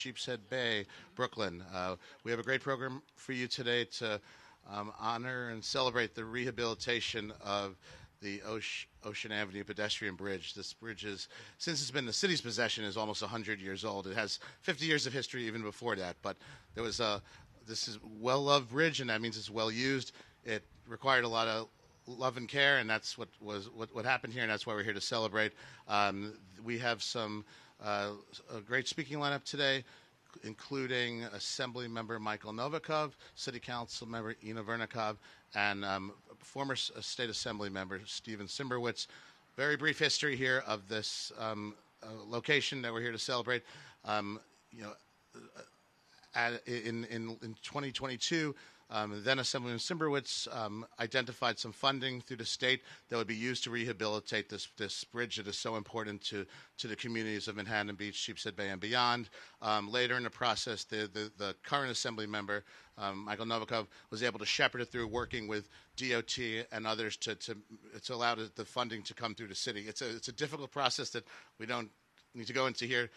Sheepshead Bay, Brooklyn. We have a great program for you today to honor and celebrate the rehabilitation of the Ocean Avenue Pedestrian Bridge. This bridge is, since it's been the city's possession, is almost 100 years old. It has 50 years of history even before that, but there was a this is well-loved bridge, and that means it's well used. It required a lot of love and care, and that's what happened here, and that's why we're here to celebrate. We have a great speaking lineup today, including Assembly Member Michael Novikov, City Council Member Ina Vernikov, and former State Assembly Member Steven Simberwitz. Very brief history here of this location that we're here to celebrate. You know, in 2022, then Assemblyman Simberwitz identified some funding through the state that would be used to rehabilitate this bridge that is so important to the communities of Manhattan Beach, Sheepshead Bay, and beyond. Later in the process, the current Assembly member, Michael Novikov, was able to shepherd it through, working with DOT and others to allow the funding to come through the city. It's a difficult process that we don't need to go into here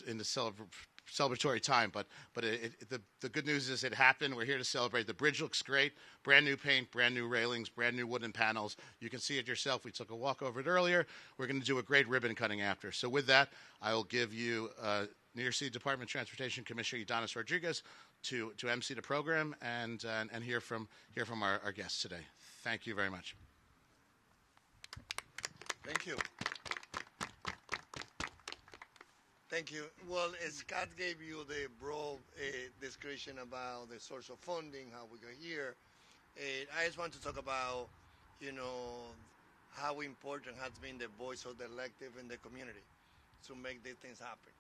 in the celebratory time, but the good news is it happened. We're here to celebrate. The bridge looks great. Brand new paint, brand new railings, brand new wooden panels. You can see it yourself. We took a walk over it earlier. We're going to do a great ribbon cutting after. So with that, I will give you New York City Department of Transportation Commissioner Ydanis Rodriguez to MC the program and hear from our guests today. Thank you very much. Thank you. Thank you. Well, Scott gave you the broad description about the source of funding, how we got here. I just want to talk about, how important has been the voice of the elected in the community to make these things happen.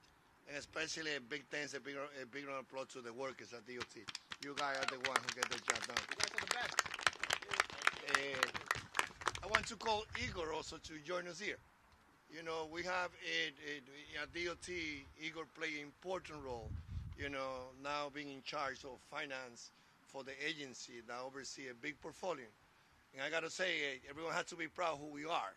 And especially a big round of applause to the workers at DOT. You guys are the ones who get the job done. You guys are the best. I want to call Igor also to join us here. We have at DOT, Igor play an important role, now being in charge of finance for the agency that oversees a big portfolio. And I got to say, everyone has to be proud of who we are.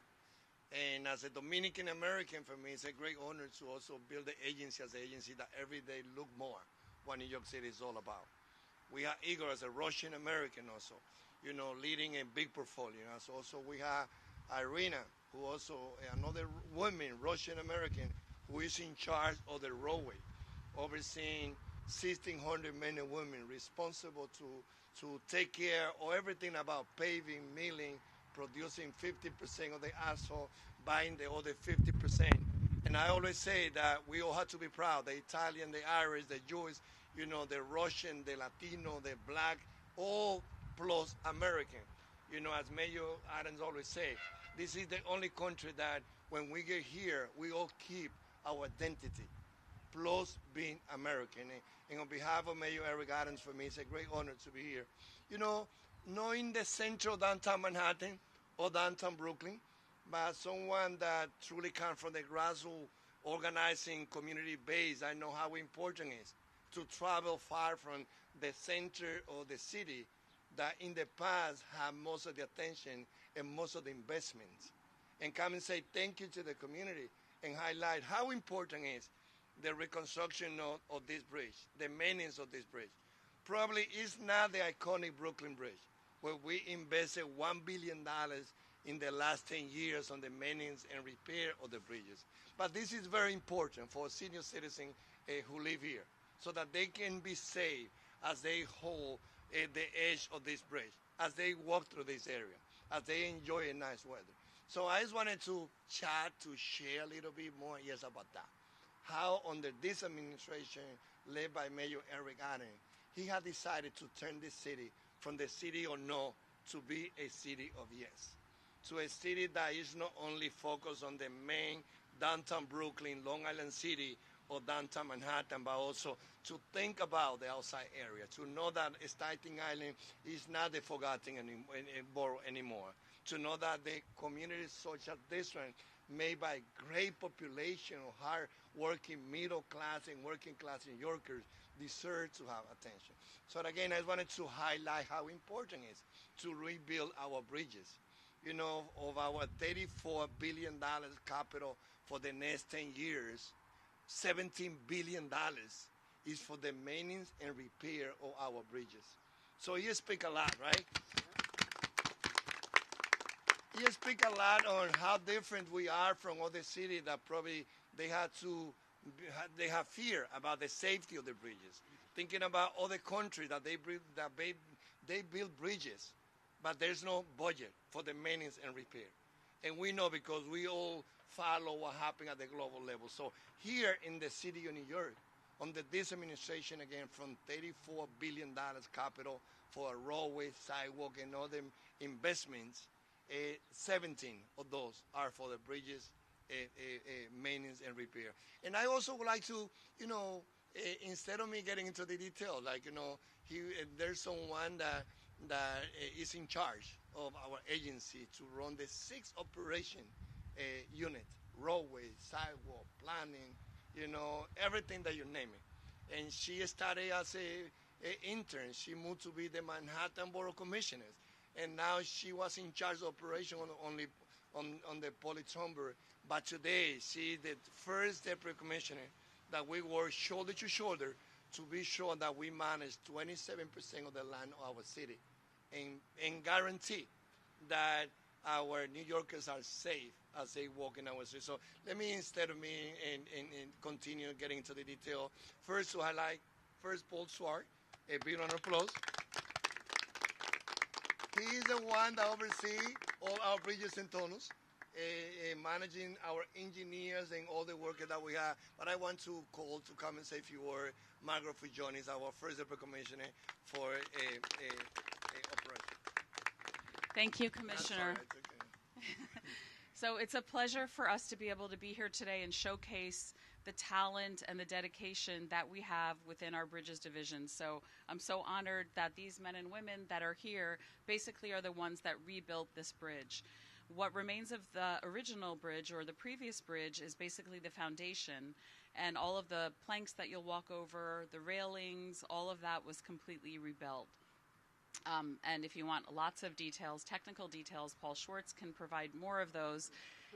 And as a Dominican American, for me, it's a great honor to also build the agency as an agency that every day look more what New York City is all about. We have Igor as a Russian American also, leading a big portfolio. So also we have Irina, who also another woman, Russian American, who is in charge of the roadway, overseeing 1,600 men and women responsible to take care of everything about paving, milling, producing 50% of the asphalt, buying the other 50%. And I always say that we all have to be proud, the Italian, the Irish, the Jewish, the Russian, the Latino, the black, all plus American. As Mayor Adams always say, this is the only country that when we get here, we all keep our identity, plus being American. And on behalf of Mayor Eric Adams, for me, it's a great honor to be here. Not in the central downtown Manhattan or downtown Brooklyn, but someone that truly comes from the grassroots organizing community base. I know how important it is to travel far from the center of the city that in the past have most of the attention and most of the investments, and come and say thank you to the community and highlight how important is the reconstruction of this bridge, the maintenance of this bridge. Probably it's not the iconic Brooklyn Bridge, where we invested $1 billion in the last 10 years on the maintenance and repair of the bridges. But this is very important for senior citizens who live here, so that they can be safe as they hold the edge of this bridge, as they walk through this area, as they enjoy a nice weather. So I just wanted to chat, to share a little bit more, about that. How under this administration, led by Mayor Eric Adams, he had decided to turn this city from the city of no to be a city of yes. To a city that is not only focused on the main downtown Brooklyn, Long Island City, or downtown Manhattan, but also to think about the outside area, to know that Staten Island is not the forgotten borough anymore, to know that the community social district made by great population of hard-working middle class and working class New Yorkers deserve to have attention. So again, I wanted to highlight how important it is to rebuild our bridges. Of our $34 billion capital for the next 10 years, $17 billion is for the maintenance and repair of our bridges. So you speak a lot, right? You speak a lot on how different we are from other cities that probably they have fear about the safety of the bridges. Thinking about other countries that they build bridges, but there's no budget for the maintenance and repair. And we know because we all follow what happened at the global level. So here in the city of New York, under this administration, again, from $34 billion capital for a roadway, sidewalk, and other investments, 17 of those are for the bridges, maintenance and repair. And I also would like to, instead of me getting into the detail, there's someone that is in charge of our agency to run the 6th operation unit, roadway, sidewalk, planning, everything that you name it. And she started as a intern. She moved to be the Manhattan Borough Commissioner. And now she was in charge of operation on the Politumber. But today, she's the first deputy commissioner that we work shoulder to shoulder to be sure that we manage 27% of the land of our city and guarantee that our New Yorkers are safe as they walk in our street. So let me, instead of me and continue getting into the detail, first to highlight Paul Swart, a big round of applause. He is the one that oversees all our bridges and tunnels, managing our engineers and all the work that we have. But I want to call to come and say a few words. Margaret Fujoni is our first deputy commissioner for operation. Thank you, Commissioner. So it's a pleasure for us to be able to be here today and showcase the talent and the dedication that we have within our Bridges Division. So I'm so honored that these men and women that are here basically are the ones that rebuilt this bridge. What remains of the original bridge or the previous bridge is basically the foundation, and all of the planks that you'll walk over, the railings, all of that was completely rebuilt. And if you want lots of details, technical details, Paul Schwartz can provide more of those.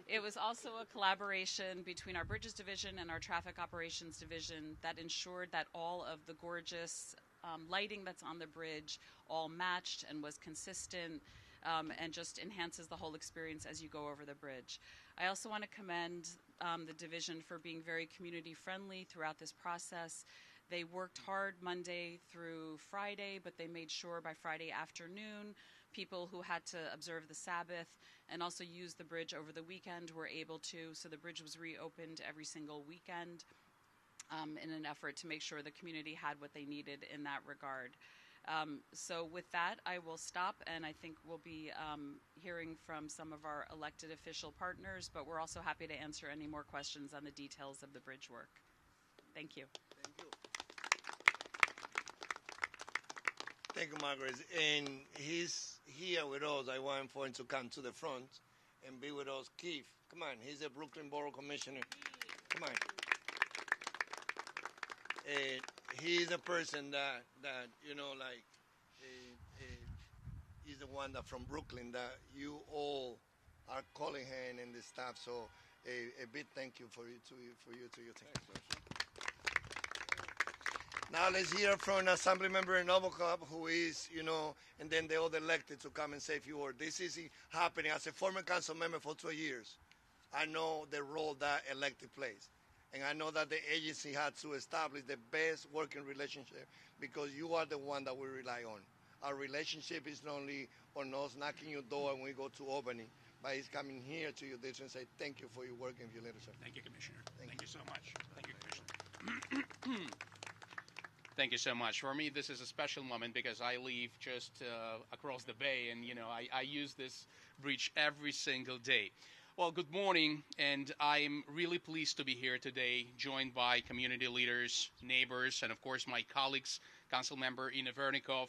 It was also a collaboration between our Bridges Division and our Traffic Operations Division that ensured that all of the gorgeous lighting that's on the bridge all matched and was consistent, and just enhances the whole experience as you go over the bridge. I also want to commend the division for being very community friendly throughout this process. They worked hard Monday through Friday, but they made sure by Friday afternoon people who had to observe the Sabbath and also use the bridge over the weekend were able to. So the bridge was reopened every single weekend in an effort to make sure the community had what they needed in that regard. So with that, I will stop, and I think we'll be hearing from some of our elected official partners, but we're also happy to answer any more questions on the details of the bridge work. Thank you. Thank you. Thank you, Margaret. And he's here with us. I want for him to come to the front and be with us. Keith, come on. He's a Brooklyn Borough Commissioner. Come on. He's a person that he's the one that from Brooklyn that you all are calling him and the staff. So a big thank you to your team. Now let's hear from an assembly member in Novacop who is, and then the other elected to come and say a few words. This is happening. As a former council member for 2 years, I know the role that elected plays. And I know that the agency had to establish the best working relationship because you are the one that we rely on. Our relationship is not only on us knocking your door when we go to Albany, but it's coming here to your district and say thank you for your work and your leadership. Thank you, Commissioner. Thank you so much. Thank you, Commissioner. Thank you so much. For me, this is a special moment because I live just across the bay, and I use this bridge every single day. Well, good morning, and I'm really pleased to be here today, joined by community leaders, neighbors, and of course my colleagues, Council Member Ina Vernikov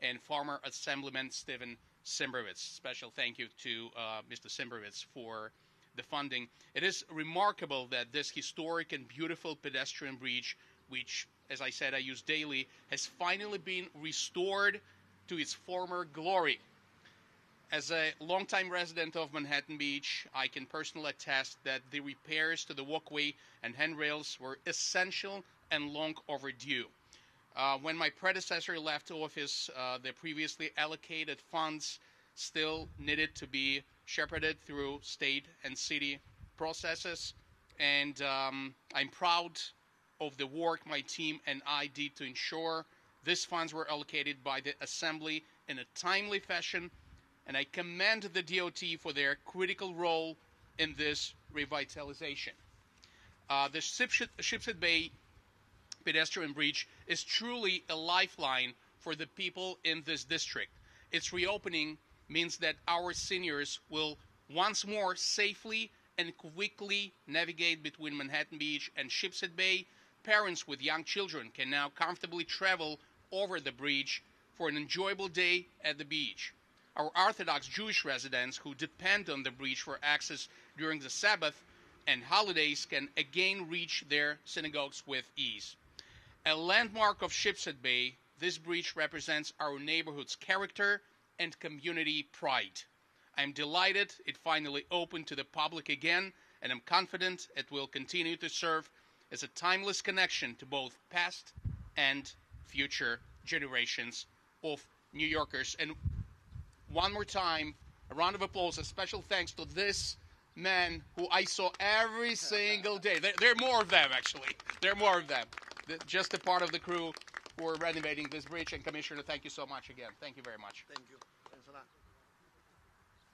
and former Assemblyman Stephen Simbrowitz. Special thank you to Mr. Simbrowitz for the funding. It is remarkable that this historic and beautiful pedestrian bridge, which, as I said, I use daily, has finally been restored to its former glory. As a longtime resident of Manhattan Beach, I can personally attest that the repairs to the walkway and handrails were essential and long overdue. When my predecessor left office, the previously allocated funds still needed to be shepherded through state and city processes, and I'm proud of the work my team and I did to ensure these funds were allocated by the Assembly in a timely fashion, and I commend the DOT for their critical role in this revitalization. The Sheepshead Bay Pedestrian Bridge is truly a lifeline for the people in this district. Its reopening means that our seniors will once more safely and quickly navigate between Manhattan Beach and Sheepshead Bay. Parents with young children can now comfortably travel over the bridge for an enjoyable day at the beach. Our Orthodox Jewish residents who depend on the bridge for access during the Sabbath and holidays can again reach their synagogues with ease. A landmark of Sheepshead Bay, this bridge represents our neighborhood's character and community pride. I am delighted it finally opened to the public again, and I'm confident it will continue to serve as a timeless connection to both past and future generations of New Yorkers. And one more time, a round of applause, a special thanks to this man who I saw every single day. There are more of them, actually. There are more of them. Just a part of the crew who are renovating this bridge. And Commissioner, thank you so much again. Thank you very much. Thank you. Thanks a lot.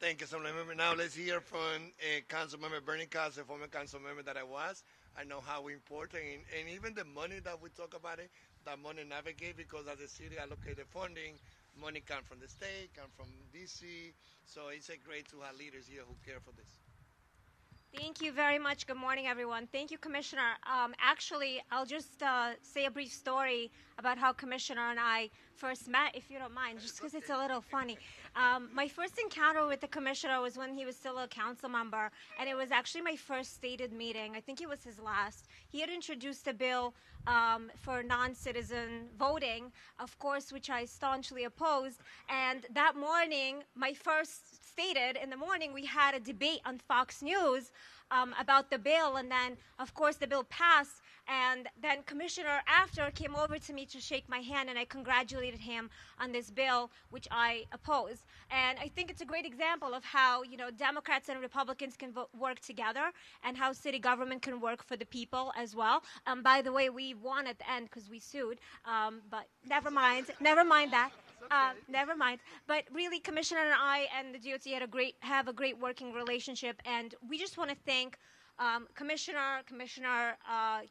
Thank you, Councilmember. Now let's hear from Councilmember Bernie Cos, the former council member that I was. I know how important, and even the money that we talk about it, that money navigate, because as the city allocated funding, money come from the state, come from D.C., so it's great to have leaders here who care for this. Thank you very much. Good morning, everyone. Thank you, Commissioner. Actually, I'll just say a brief story about how Commissioner and I first met, if you don't mind, just because it's a little funny. My first encounter with the Commissioner was when he was still a council member, and it was actually my first stated meeting. I think it was his last. He had introduced a bill for non-citizen voting, of course, which I staunchly opposed. And that morning, in the morning, we had a debate on Fox News about the bill, and then, of course, the bill passed, and then Commissioner after came over to me to shake my hand, and I congratulated him on this bill, which I opposed. And I think it's a great example of how, Democrats and Republicans can work together, and how city government can work for the people as well. By the way, we won at the end because we sued, but never mind that. Never mind. But really, Commissioner and I and the DOT have a great working relationship, and we just want to thank Commissioner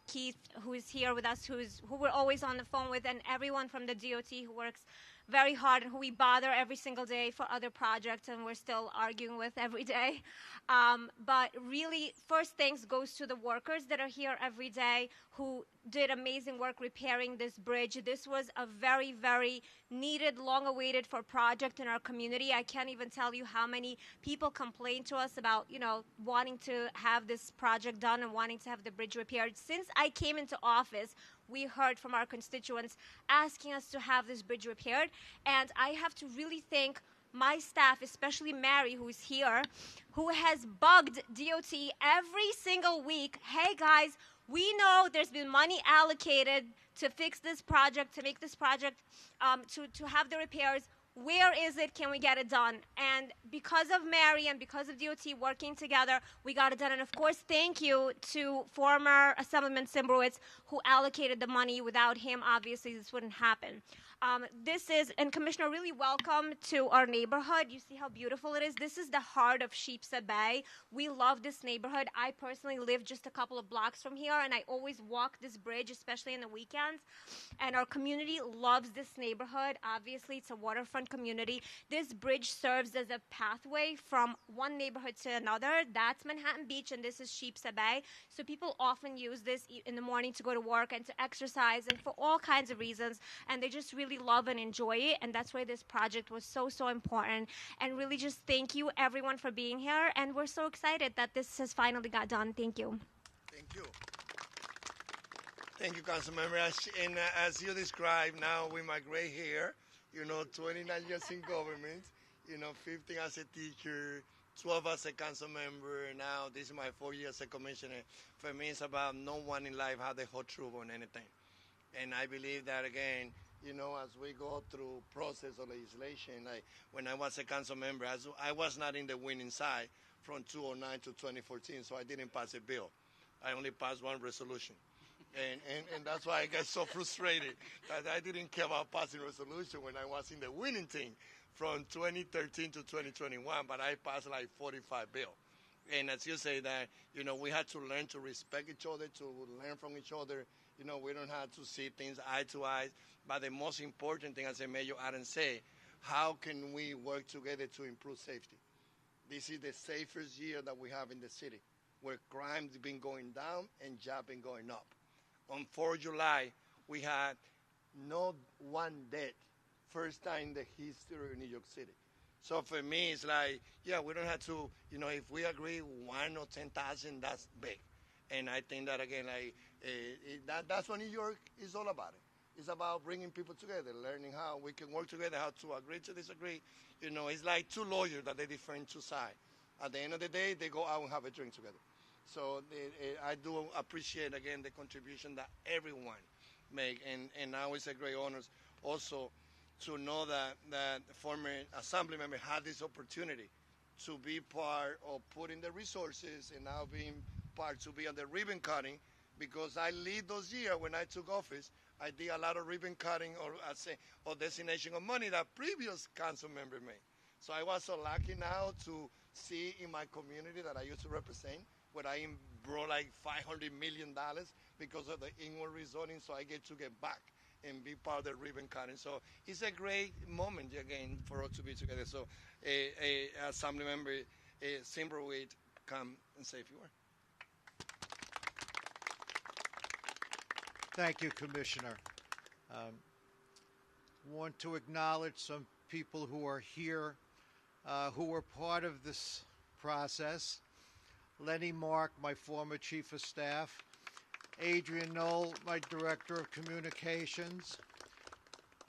Keith, who is here with us, who we're always on the phone with, and everyone from the DOT who works very hard and who we bother every single day for other projects, and we're still arguing with every day. But really, first thanks goes to the workers that are here every day who did amazing work repairing this bridge. This was a very, very needed, long-awaited for project in our community. I can't even tell you how many people complained to us about, wanting to have this project done and wanting to have the bridge repaired. Since I came into office, we heard from our constituents asking us to have this bridge repaired, and I have to really thank my staff, especially Mary, who is here, who has bugged DOT every single week. Hey, guys, we know there's been money allocated to fix this project, to make this project, to have the repairs. Where is it? Can we get it done? And because of Mary and because of DOT working together, we got it done. And of course, thank you to former Assemblyman Simbrowitz, who allocated the money. Without him, obviously, this wouldn't happen. And Commissioner, really welcome to our neighborhood. You see how beautiful it is? This is the heart of Sheepshead Bay. We love this neighborhood. I personally live just a couple of blocks from here, and I always walk this bridge, especially in the weekends. And our community loves this neighborhood. Obviously, it's a waterfront community. This bridge serves as a pathway from one neighborhood to another. That's Manhattan Beach, and this is Sheepshead Bay. So people often use this in the morning to go to work and to exercise and for all kinds of reasons. And they just really love and enjoy it, and that's why this project was so important. And really just thank you everyone for being here, and we're so excited that this has finally got done. Thank you. Thank you. Thank you, Councilmember. As you described, now with my gray hair, 29 years in government, 15 as a teacher, 12 as a council member, and now this is my 4th year as a commissioner. For me, it's about no one in life has the whole truth on anything. And I believe that, again, as we go through process of legislation, like when I was a council member, I was not in the winning side from 2009 to 2014, so I didn't pass a bill. I only passed one resolution. And that's why I got so frustrated that I didn't care about passing resolution when I was in the winning team from 2013 to 2021, but I passed like 45 bills. And as you say that, we had to learn to respect each other, to learn from each other. We don't have to see things eye to eye. But the most important thing, as Mayor Adam said, how can we work together to improve safety? This is the safest year that we have in the city, where crime's been going down and job been going up. On 4th of July, we had not one death, first time in the history of New York City. So for me, it's like, we don't have to, if we agree 1 or 10,000, that's big. And I think that, again, that's what New York is all about. It's about bringing people together, learning how we can work together, how to agree to disagree. It's like two lawyers that they defend two sides. At the end of the day, they go out and have a drink together. So I do appreciate, again, the contribution that everyone make. And now it's a great honor also to know that the former assembly member had this opportunity to be part of putting the resources and now being part to be on the ribbon cutting, because I lead those years when I took office. I did a lot of ribbon cutting or designation of money that previous council member made. So I was so lucky now to see in my community that I used to represent, where I brought like $500 million because of the inward rezoning, so I get to get back and be part of the ribbon cutting. So it's a great moment, again, for us to be together. So Assembly Member Simberwit, come and say a few words. Thank you, Commissioner. Want to acknowledge some people who are here who were part of this process. Lenny Mark, my former Chief of Staff. Adrian Knoll, my Director of Communications.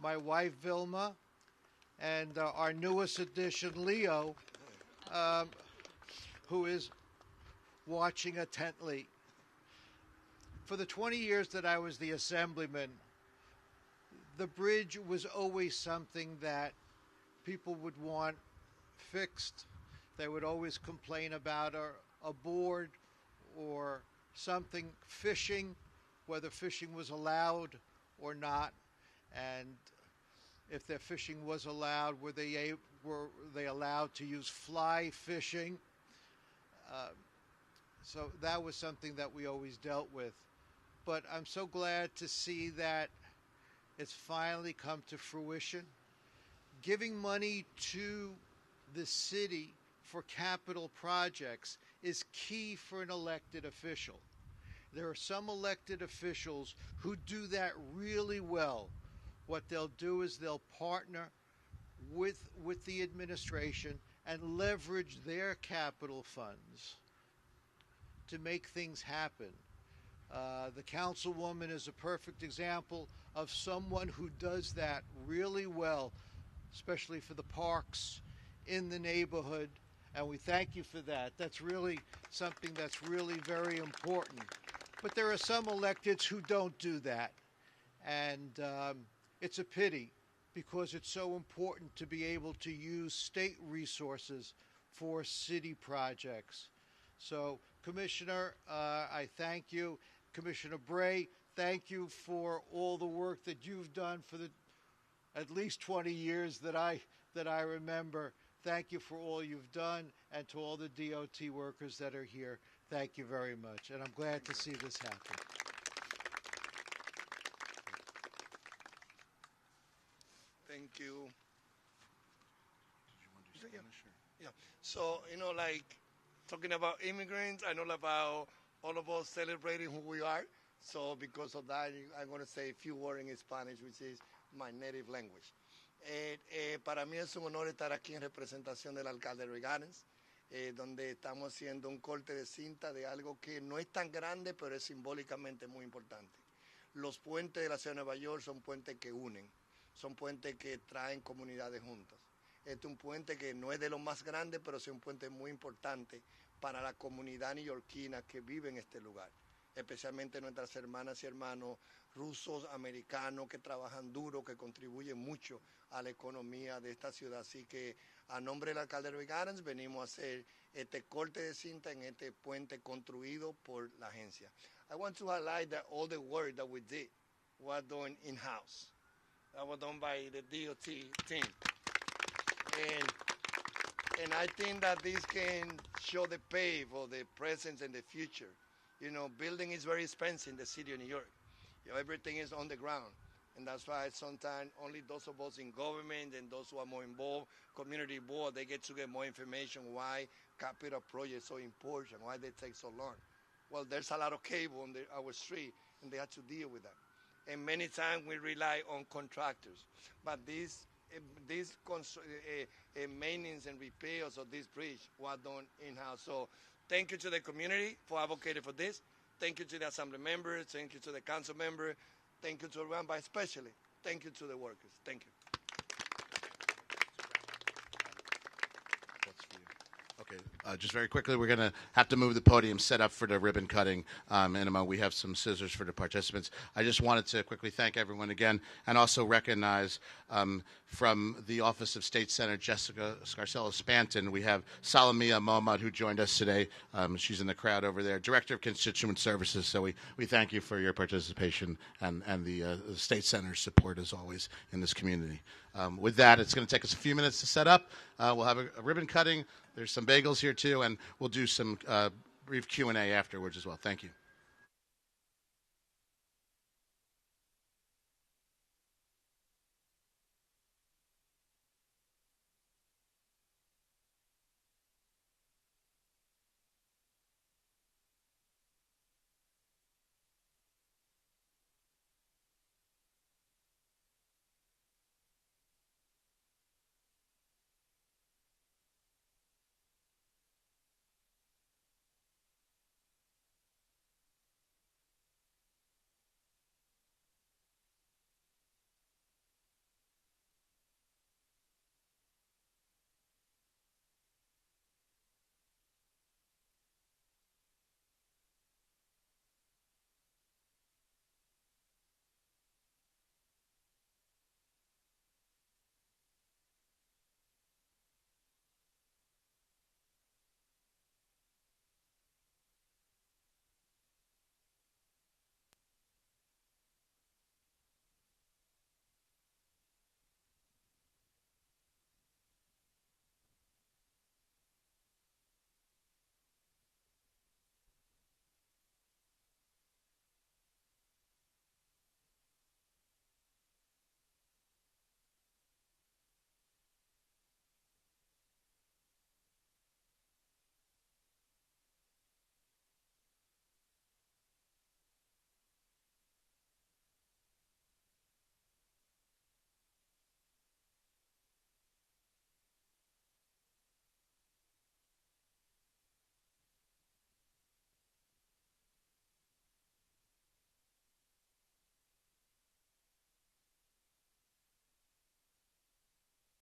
My wife, Vilma. And our newest addition, Leo, who is watching intently. For the 20 years that I was the assemblyman, the bridge was always something that people would want fixed. They would always complain about a board or something fishing, whether fishing was allowed or not, and if their fishing was allowed, were they allowed to use fly fishing? So that was something that we always dealt with. But I'm so glad to see that it's finally come to fruition. Giving money to the city for capital projects is key for an elected official. There are some elected officials who do that really well. What they'll do is they'll partner with the administration and leverage their capital funds to make things happen. The councilwoman is a perfect example of someone who does that really well, especially for the parks in the neighborhood, and we thank you for that. That's really something that's really very important. But there are some electeds who don't do that, and it's a pity because it's so important to be able to use state resources for city projects. So, Commissioner, I thank you. Commissioner Bray, thank you for all the work that you've done for the at least 20 years that I remember. Thank you for all you've done, and to all the DOT workers that are here, thank you very much. And I'm glad to see this happen. Thank you. Yeah. So, like talking about immigrants, I know about all of us celebrating who we are. So because of that, I'm going to say a few words in Spanish, which is my native language. Para mí es un honor estar aquí en representación del alcalde Ydanis, donde estamos haciendo un corte de cinta de algo que no es tan grande, pero es simbólicamente muy importante. Los puentes de la ciudad de Nueva York son puentes que unen, son puentes que traen comunidades juntas. Un puente que no es de los más grandes, pero es un puente muy importante para la comunidad neoyorquina que vive en este lugar, especialmente nuestras hermanas y hermanos rusos, americanos, que trabajan duro, que contribuyen mucho a la economía de esta ciudad. Así que a nombre del alcalde Rick Adams venimos a hacer este corte de cinta en este puente construido por la agencia. I want to highlight that all the work that we did was done in-house. That was done by the DOT team. And I think that this can show the pave of the present and the future. You know, building is very expensive in the city of New York. You know, everything is on the ground. And that's why sometimes only those of us in government and those who are more involved, community board, they get to get more information why capital projects are so important, why they take so long. Well, there's a lot of cable on our street, and they have to deal with that. And many times we rely on contractors. But these maintenance and repairs of this bridge were done in-house. So thank you to the community for advocating for this. Thank you to the assembly members. Thank you to the council member. Thank you to everyone, but especially thank you to the workers. Thank you. Okay, just very quickly, we're going to have to move the podium set up for the ribbon cutting in a moment. We have some scissors for the participants. I just wanted to quickly thank everyone again and also recognize from the Office of State Senator Jessica Scarcella-Spanton, we have Salamia Mohammad, who joined us today. She's in the crowd over there, Director of Constituent Services. So we thank you for your participation and the State Senator's support, as always, in this community. With that, it's going to take us a few minutes to set up. We'll have a ribbon cutting. There's some bagels here, too, and we'll do some brief Q&A afterwards as well. Thank you.